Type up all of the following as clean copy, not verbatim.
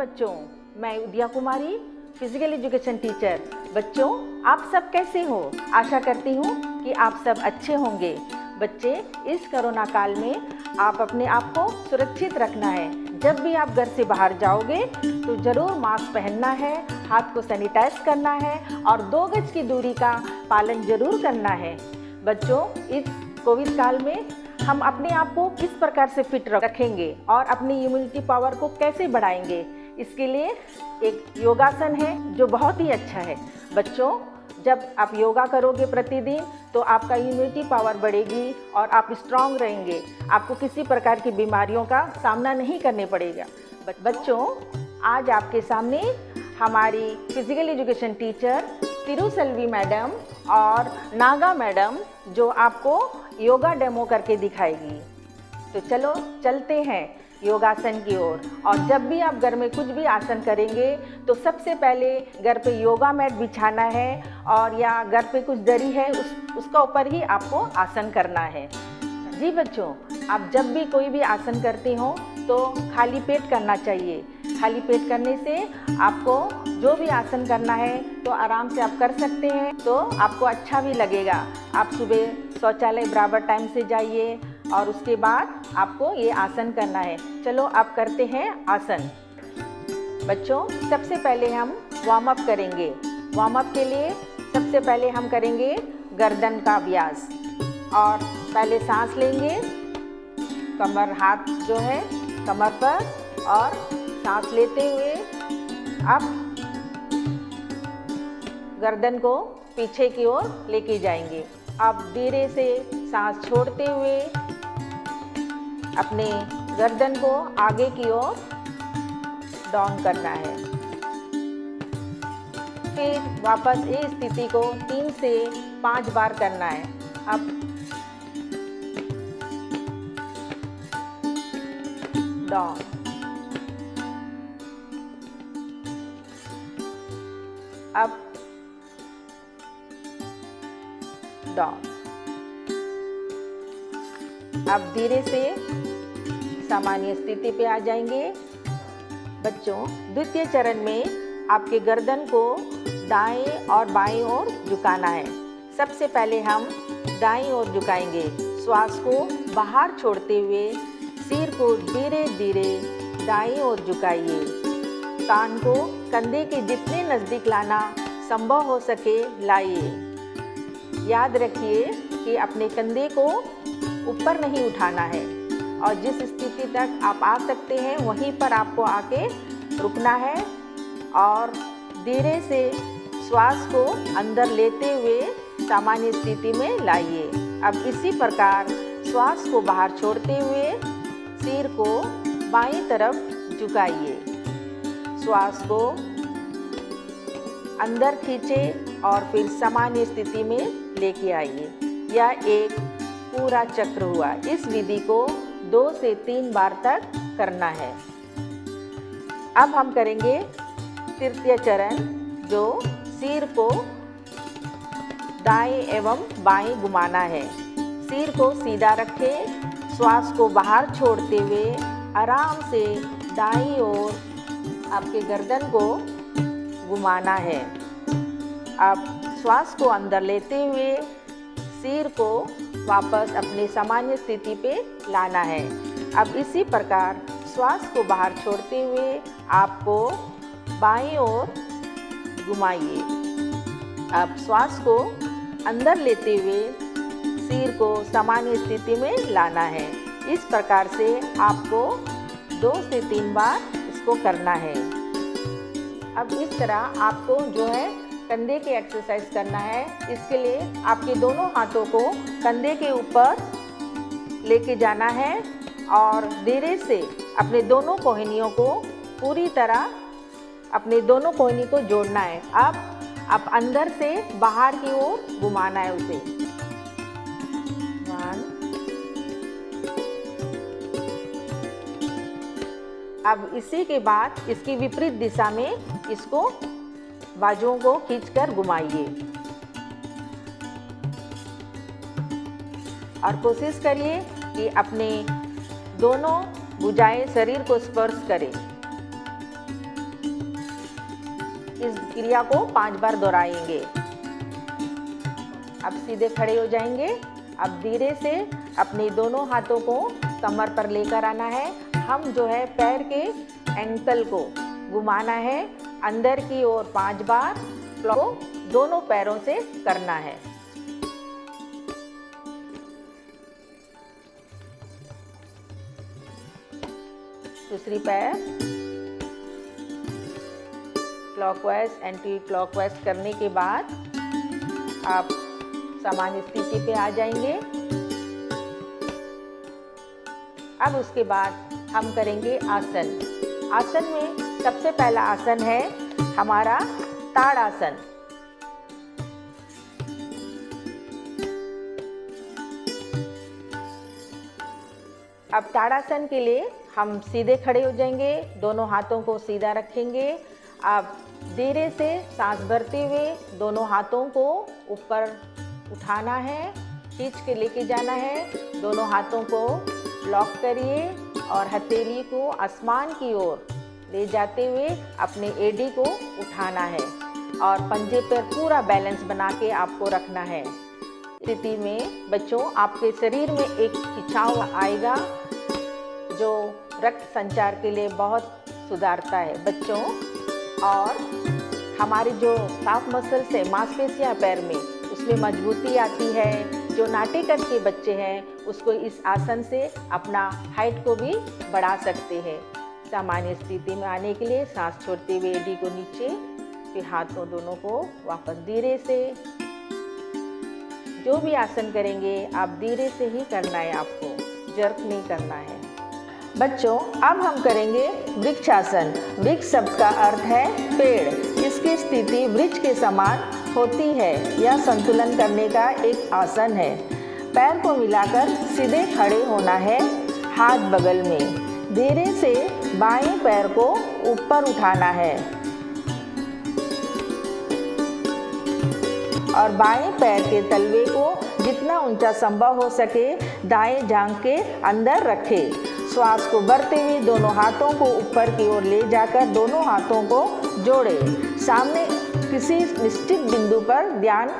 बच्चों, मैं उदया कुमारी, फिजिकल एजुकेशन टीचर। बच्चों, आप सब कैसे हो? आशा करती हूँ कि आप सब अच्छे होंगे। बच्चे, इस कोरोना काल में आप अपने आप को सुरक्षित रखना है। जब भी आप घर से बाहर जाओगे तो ज़रूर मास्क पहनना है, हाथ को सैनिटाइज करना है और 2 गज की दूरी का पालन ज़रूर करना है। बच्चों, इस कोविड काल में हम अपने आप को किस प्रकार से फिट रखेंगे और अपनी इम्यूनिटी पावर को कैसे बढ़ाएंगे, इसके लिए एक योगासन है जो बहुत ही अच्छा है। बच्चों, जब आप योगा करोगे प्रतिदिन तो आपका इम्यूनिटी पावर बढ़ेगी और आप स्ट्रांग रहेंगे। आपको किसी प्रकार की बीमारियों का सामना नहीं करने पड़ेगा। बच्चों, आज आपके सामने हमारी फिजिकल एजुकेशन टीचर तिरुसेल्वी मैडम और नागा मैडम जो आपको योगा डेमो करके दिखाएगी। तो चलो चलते हैं योगासन की ओर। और जब भी आप घर में कुछ भी आसन करेंगे तो सबसे पहले घर पे योगा मैट बिछाना है और या घर पे कुछ दरी है उसका ऊपर ही आपको आसन करना है। जी बच्चों, आप जब भी कोई भी आसन करते हो तो खाली पेट करना चाहिए। खाली पेट करने से आपको जो भी आसन करना है तो आराम से आप कर सकते हैं, तो आपको अच्छा भी लगेगा। आप सुबह शौचालय बराबर टाइम से जाइए और उसके बाद आपको ये आसन करना है। चलो आप करते हैं आसन। बच्चों, सबसे पहले हम वार्म अप करेंगे। वार्म अप के लिए सबसे पहले हम करेंगे गर्दन का अभ्यास। और पहले सांस लेंगे, कमर हाथ जो है कमर पर, और सांस लेते हुए अब गर्दन को पीछे की ओर लेके जाएंगे। अब धीरे से सांस छोड़ते हुए अपने गर्दन को आगे की ओर डाउन करना है। फिर वापस इस स्थिति को 3 से 5 बार करना है। अब डाउन, अब डाउन। अब धीरे से सामान्य स्थिति पे आ जाएंगे। बच्चों, द्वितीय चरण में आपके गर्दन को दाएं और बाएं ओर झुकाना है। सबसे पहले हम दाएं ओर झुकाएंगे। श्वास को बाहर छोड़ते हुए सिर को धीरे धीरे दाएं ओर झुकाइए। कान को कंधे के जितने नज़दीक लाना संभव हो सके लाइए। याद रखिए कि अपने कंधे को ऊपर नहीं उठाना है और जिस स्थिति तक आप आ सकते हैं वहीं पर आपको आके रुकना है और धीरे से श्वास को अंदर लेते हुए सामान्य स्थिति में लाइए। अब इसी प्रकार श्वास को बाहर छोड़ते हुए सिर को बाईं तरफ झुकाइए। श्वास को अंदर खींचे और फिर सामान्य स्थिति में लेके आइए। यह एक पूरा चक्र हुआ। इस विधि को 2 से 3 बार तक करना है। अब हम करेंगे तृतीय चरण, जो सिर को दाएं एवं बाएं घुमाना है। सिर को सीधा रखें, श्वास को बाहर छोड़ते हुए आराम से दाईं ओर आपके गर्दन को घुमाना है। अब श्वास को अंदर लेते हुए सिर को वापस अपनी सामान्य स्थिति पे लाना है। अब इसी प्रकार श्वास को बाहर छोड़ते हुए आपको बाईं ओर घुमाइए। अब श्वास को अंदर लेते हुए सिर को सामान्य स्थिति में लाना है। इस प्रकार से आपको 2 से 3 बार इसको करना है। अब इस तरह आपको जो है कंधे की एक्सरसाइज करना है। इसके लिए आपके दोनों हाथों को कंधे के ऊपर लेके जाना है और धीरे से अपने दोनों कोहनियों को पूरी तरह अपने दोनों कोहनी को जोड़ना है। अब आप अंदर से बाहर की ओर घुमाना है उसे। 1। अब इसी के बाद इसकी विपरीत दिशा में इसको बाजुओं को खींचकर घुमाइए और कोशिश करिए कि अपने दोनों भुजाएं शरीर को स्पर्श करें। इस क्रिया को 5 बार दोहराएंगे। अब सीधे खड़े हो जाएंगे। अब धीरे से अपने दोनों हाथों को कमर पर लेकर आना है। हम जो है पैर के एंकल को घुमाना है अंदर की ओर 5 बार। को दोनों पैरों से करना है। दूसरी पैर क्लॉकवाइज एंटी क्लॉकवाइज करने के बाद आप सामान्य स्थिति पे आ जाएंगे। अब उसके बाद हम करेंगे आसन। आसन में सबसे पहला आसन है हमारा ताड़ासन। अब ताड़ासन के लिए हम सीधे खड़े हो जाएंगे, दोनों हाथों को सीधा रखेंगे। अब धीरे से सांस भरते हुए दोनों हाथों को ऊपर उठाना है, खींच के लेके जाना है। दोनों हाथों को लॉक करिए और हथेली को आसमान की ओर ले जाते हुए अपने एडी को उठाना है और पंजे पर पूरा बैलेंस बना के आपको रखना है। स्थिति में बच्चों आपके शरीर में एक खिंचाव आएगा जो रक्त संचार के लिए बहुत सुधारता है बच्चों। और हमारी जो काफ मसल्स है, मांसपेशियां पैर में, उसमें मजबूती आती है। जो नाट्यकर के बच्चे हैं उसको इस आसन से अपना हाइट को भी बढ़ा सकते हैं। सामान्य स्थिति में आने के लिए सांस छोड़ते हुए एडी को नीचे, फिर हाथों दोनों को वापस धीरे से। जो भी आसन करेंगे आप धीरे से ही करना है, आपको जर्क नहीं करना है। बच्चों अब हम करेंगे वृक्षासन। वृक्ष शब्द का अर्थ है पेड़। इसकी स्थिति वृक्ष के समान होती है। यह संतुलन करने का एक आसन है। पैर को मिलाकर सीधे खड़े होना है, हाथ बगल में। धीरे से बाएं पैर को ऊपर उठाना है और बाएं पैर के तलवे को जितना ऊंचा संभव हो सके दाएं जांघ के अंदर रखें। श्वास को भरते हुए दोनों हाथों को ऊपर की ओर ले जाकर दोनों हाथों को जोड़ें। सामने किसी निश्चित बिंदु पर ध्यान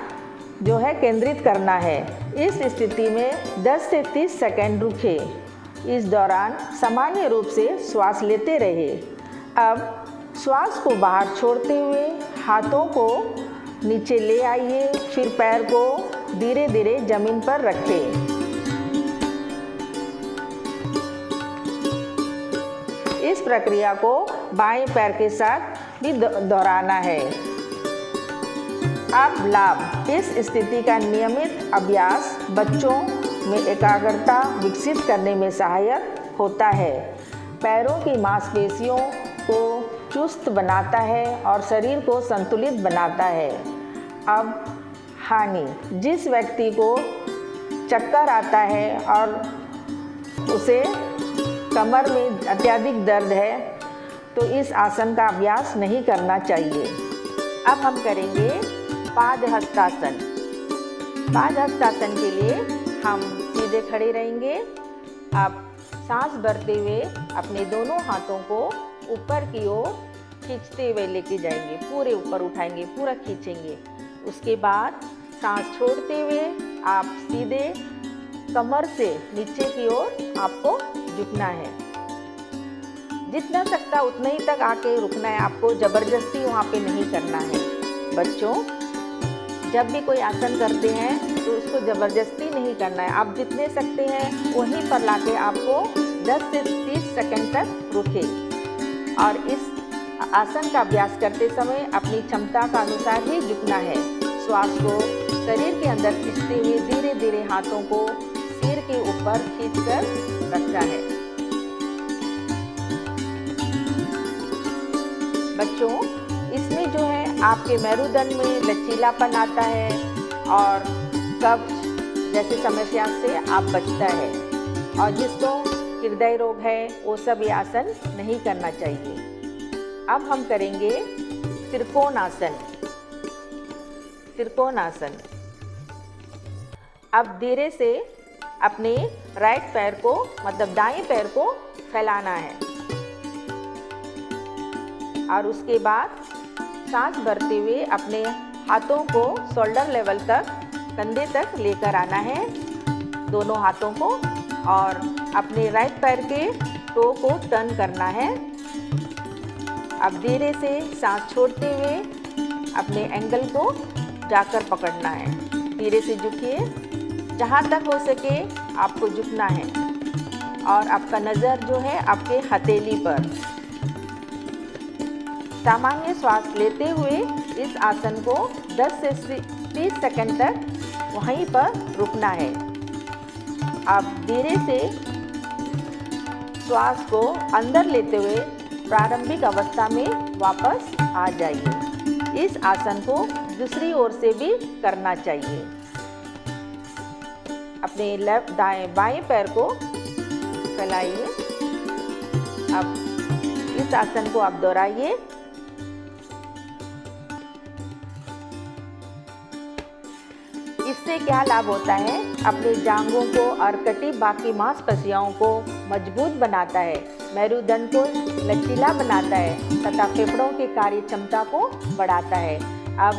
जो है केंद्रित करना है। इस स्थिति में 10 से 30 सेकंड रुकें। इस दौरान सामान्य रूप से श्वास लेते रहे। अब श्वास को बाहर छोड़ते हुए हाथों को नीचे ले आइए, फिर पैर को धीरे धीरे जमीन पर रखें। इस प्रक्रिया को बाएं पैर के साथ भी दोहराना है। अब लाभ। इस स्थिति का नियमित अभ्यास बच्चों में एकाग्रता विकसित करने में सहायक होता है, पैरों की मांसपेशियों को चुस्त बनाता है और शरीर को संतुलित बनाता है। अब हानि। जिस व्यक्ति को चक्कर आता है और उसे कमर में अत्यधिक दर्द है तो इस आसन का अभ्यास नहीं करना चाहिए। अब हम करेंगे पादहस्तासन। पादहस्तासन के लिए हम सीधे खड़े रहेंगे। आप सांस भरते हुए अपने दोनों हाथों को ऊपर की ओर खींचते हुए लेके जाएंगे, पूरे ऊपर उठाएंगे, पूरा खींचेंगे। उसके बाद सांस छोड़ते हुए आप सीधे कमर से नीचे की ओर आपको झुकना है। जितना सकता उतना ही तक आके रुकना है, आपको जबरदस्ती वहाँ पे नहीं करना है। बच्चों जब भी कोई आसन करते हैं तो उसको ज़बरदस्ती नहीं करना है। आप जितने सकते हैं वहीं पर लाके आपको 10 से 30 सेकंड तक रुकें और इस आसन का अभ्यास करते समय अपनी क्षमता का अनुसार ही झुकना है। श्वास को शरीर के अंदर खींचते हुए धीरे धीरे हाथों को सिर के ऊपर खींचकर रखना है। बच्चों इसमें जो है आपके मेरुदंड में लचीलापन आता है और कब्ज जैसी समस्या से आप बचता है। और जिसको हृदय रोग है वो सब ये आसन नहीं करना चाहिए। अब हम करेंगे त्रिकोणासन। त्रिकोणासन। अब धीरे से अपने राइट पैर को मतलब दाएं पैर को फैलाना है और उसके बाद सांस भरते हुए अपने हाथों को शोल्डर लेवल तक, कंधे तक लेकर आना है, दोनों हाथों को, और अपने राइट पैर के टो को टर्न करना है। अब धीरे से सांस छोड़ते हुए अपने एंगल को जाकर पकड़ना है। धीरे से झुकिए, जहाँ तक हो सके आपको झुकना है, और आपका नज़र जो है आपके हथेली पर। सामान्य श्वास लेते हुए इस आसन को 10 से 30 सेकंड तक वहीं पर रुकना है। आप धीरे से श्वास को अंदर लेते हुए प्रारंभिक अवस्था में वापस आ जाइए। इस आसन को दूसरी ओर से भी करना चाहिए। अपने दाएं बाएं पैर को फैलाइए। अब इस आसन को आप दोहराइए। इससे क्या लाभ होता है? अपने जांघों को और कटी बाकी मांसपेशियों को मजबूत बनाता है, मेरुदंड को लचीला बनाता है तथा फेफड़ों की कार्य क्षमता को बढ़ाता है। अब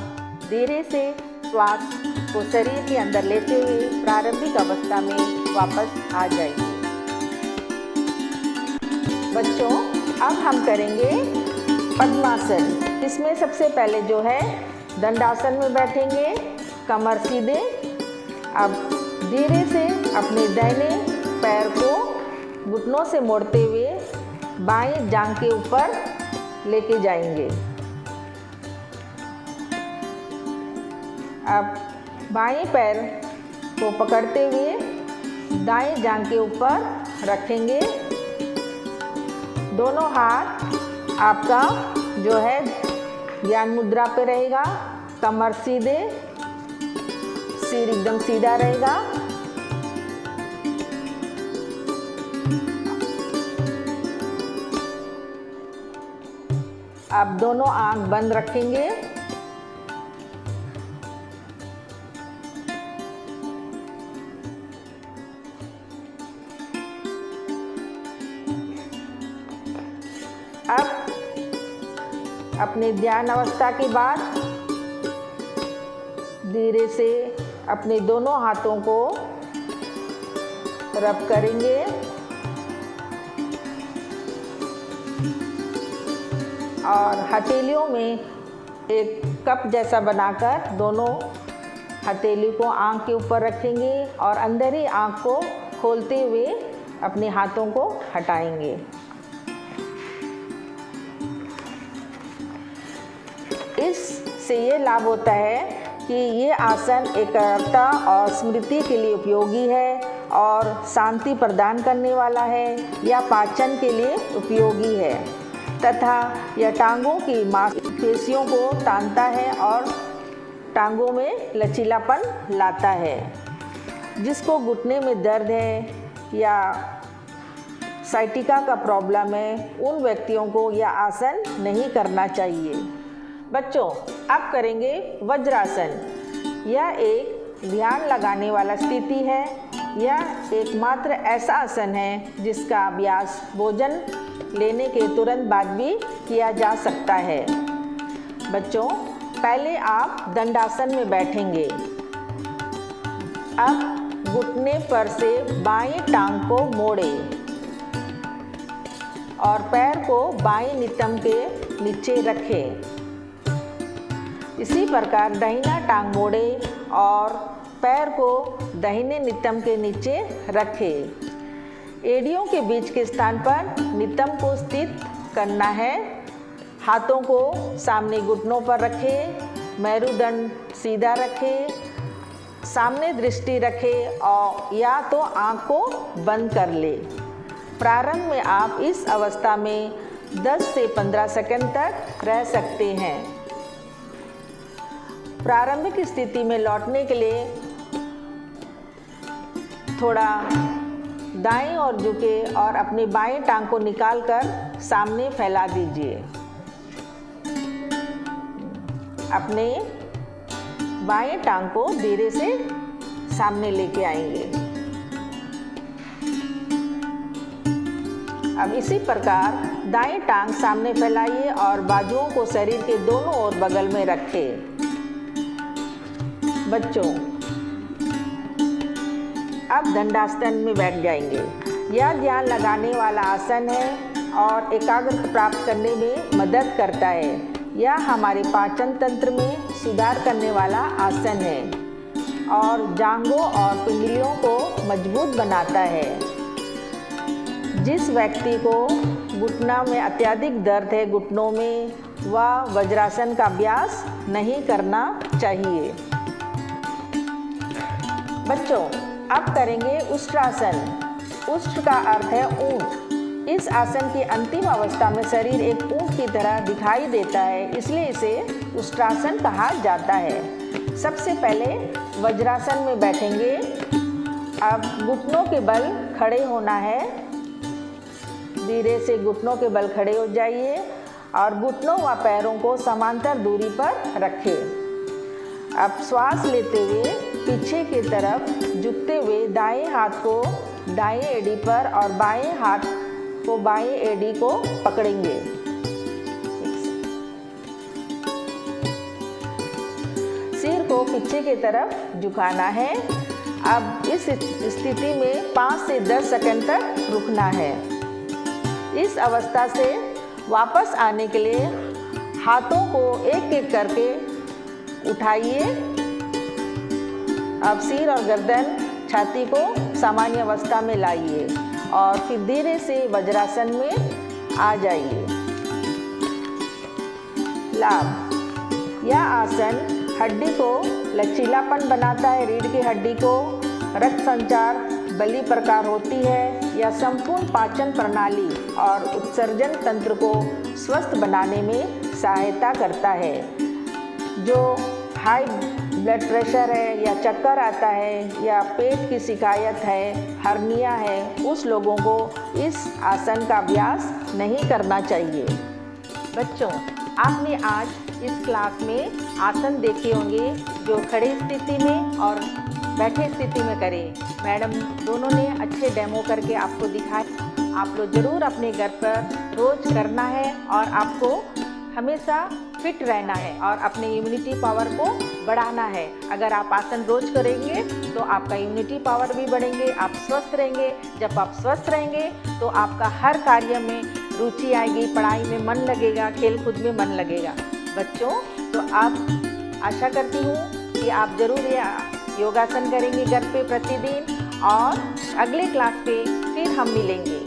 धीरे से श्वास को शरीर के अंदर लेते हुए प्रारंभिक अवस्था में वापस आ जाइए। बच्चों, अब हम करेंगे पद्मासन। इसमें सबसे पहले जो है दंडासन में बैठेंगे, कमर सीधे। अब धीरे से अपने दाहिने पैर को घुटनों से मोड़ते हुए बाएं जांघ के ऊपर लेके जाएंगे। अब बाएं पैर को पकड़ते हुए दाएं जांघ के ऊपर रखेंगे। दोनों हाथ आपका जो है ज्ञान मुद्रा पे रहेगा, कमर सीधे, सिर एकदम सीधा रहेगा। आप दोनों आंख बंद रखेंगे। अब अपने ध्यान अवस्था के बाद धीरे से अपने दोनों हाथों को रब करेंगे और हथेलियों में एक कप जैसा बनाकर दोनों हथेली को आंख के ऊपर रखेंगे और अंदर ही आंख को खोलते हुए अपने हाथों को हटाएंगे। इससे ये लाभ होता है कि ये आसन एकाग्रता और स्मृति के लिए उपयोगी है और शांति प्रदान करने वाला है या पाचन के लिए उपयोगी है तथा यह टांगों की मांसपेशियों को तानता है और टांगों में लचीलापन लाता है। जिसको घुटने में दर्द है या साइटिका का प्रॉब्लम है, उन व्यक्तियों को यह आसन नहीं करना चाहिए। बच्चों, अब करेंगे वज्रासन। यह एक ध्यान लगाने वाला स्थिति है। यह एकमात्र ऐसा आसन है जिसका अभ्यास भोजन लेने के तुरंत बाद भी किया जा सकता है। बच्चों, पहले आप दंडासन में बैठेंगे। अब घुटने पर से बाएं टांग को मोड़ें और पैर को बाएं नितंब के नीचे रखें। इसी प्रकार दाहिना टांग मोड़े और पैर को दाहिने नितंब के नीचे रखें। एड़ियों के बीच के स्थान पर नितंब को स्थित करना है। हाथों को सामने घुटनों पर रखें, मेरुदंड सीधा रखें, सामने दृष्टि रखें और या तो आँख को बंद कर ले। प्रारंभ में आप इस अवस्था में 10 से 15 सेकंड तक रह सकते हैं। प्रारंभिक स्थिति में लौटने के लिए थोड़ा दाएं और झुके और अपनी बाएं टांग को निकालकर सामने फैला दीजिए। अपने बाएं टांग को धीरे से सामने लेके आएंगे। अब इसी प्रकार दाएं टांग सामने फैलाइए और बाजुओं को शरीर के दोनों ओर बगल में रखें। बच्चों, अब दंडासन में बैठ जाएंगे। यह ध्यान लगाने वाला आसन है और एकाग्रता प्राप्त करने में मदद करता है। यह हमारे पाचन तंत्र में सुधार करने वाला आसन है और जांघों और पिंडलियों को मजबूत बनाता है। जिस व्यक्ति को घुटना में अत्यधिक दर्द है घुटनों में, वह वज्रासन का अभ्यास नहीं करना चाहिए। बच्चों, अब करेंगे उष्ट्रासन। उष्ट्र का अर्थ है ऊंट। इस आसन की अंतिम अवस्था में शरीर एक ऊंट की तरह दिखाई देता है, इसलिए इसे उष्ट्रासन कहा जाता है। सबसे पहले वज्रासन में बैठेंगे। अब घुटनों के बल खड़े होना है। धीरे से घुटनों के बल खड़े हो जाइए और घुटनों व पैरों को समांतर दूरी पर रखें। अब श्वास लेते हुए पीछे की तरफ झुकते हुए दाएं हाथ को दाएं एड़ी पर और बाएं हाथ को बाएं एड़ी को पकड़ेंगे। सिर को पीछे की तरफ झुकाना है। अब इस स्थिति में 5 से 10 सेकंड तक रुकना है। इस अवस्था से वापस आने के लिए हाथों को एक एक करके उठाइए। अब सिर और गर्दन छाती को सामान्य अवस्था में लाइए और फिर धीरे से वज्रासन में आ जाइए। लाभ: यह आसन हड्डी को लचीलापन बनाता है, रीढ़ की हड्डी को रक्त संचार बली प्रकार होती है। यह संपूर्ण पाचन प्रणाली और उत्सर्जन तंत्र को स्वस्थ बनाने में सहायता करता है। जो हाई ब्लड प्रेशर है या चक्कर आता है या पेट की शिकायत है, हर्निया है, उस लोगों को इस आसन का अभ्यास नहीं करना चाहिए। बच्चों, आपने आज इस क्लास में आसन देखे होंगे जो खड़ी स्थिति में और बैठे स्थिति में करें। मैडम दोनों ने अच्छे डेमो करके आपको दिखाए। आप लोग ज़रूर अपने घर पर रोज़ करना है और आपको हमेशा फिट रहना है और अपने इम्यूनिटी पावर को बढ़ाना है। अगर आप आसन रोज करेंगे तो आपका इम्यूनिटी पावर भी बढ़ेंगे, आप स्वस्थ रहेंगे। जब आप स्वस्थ रहेंगे तो आपका हर कार्य में रुचि आएगी, पढ़ाई में मन लगेगा, खेल कूद में मन लगेगा। बच्चों, तो आप आशा करती हूँ कि आप ज़रूर ये योगासन करेंगे घर पे प्रतिदिन और अगले क्लास पे फिर हम मिलेंगे।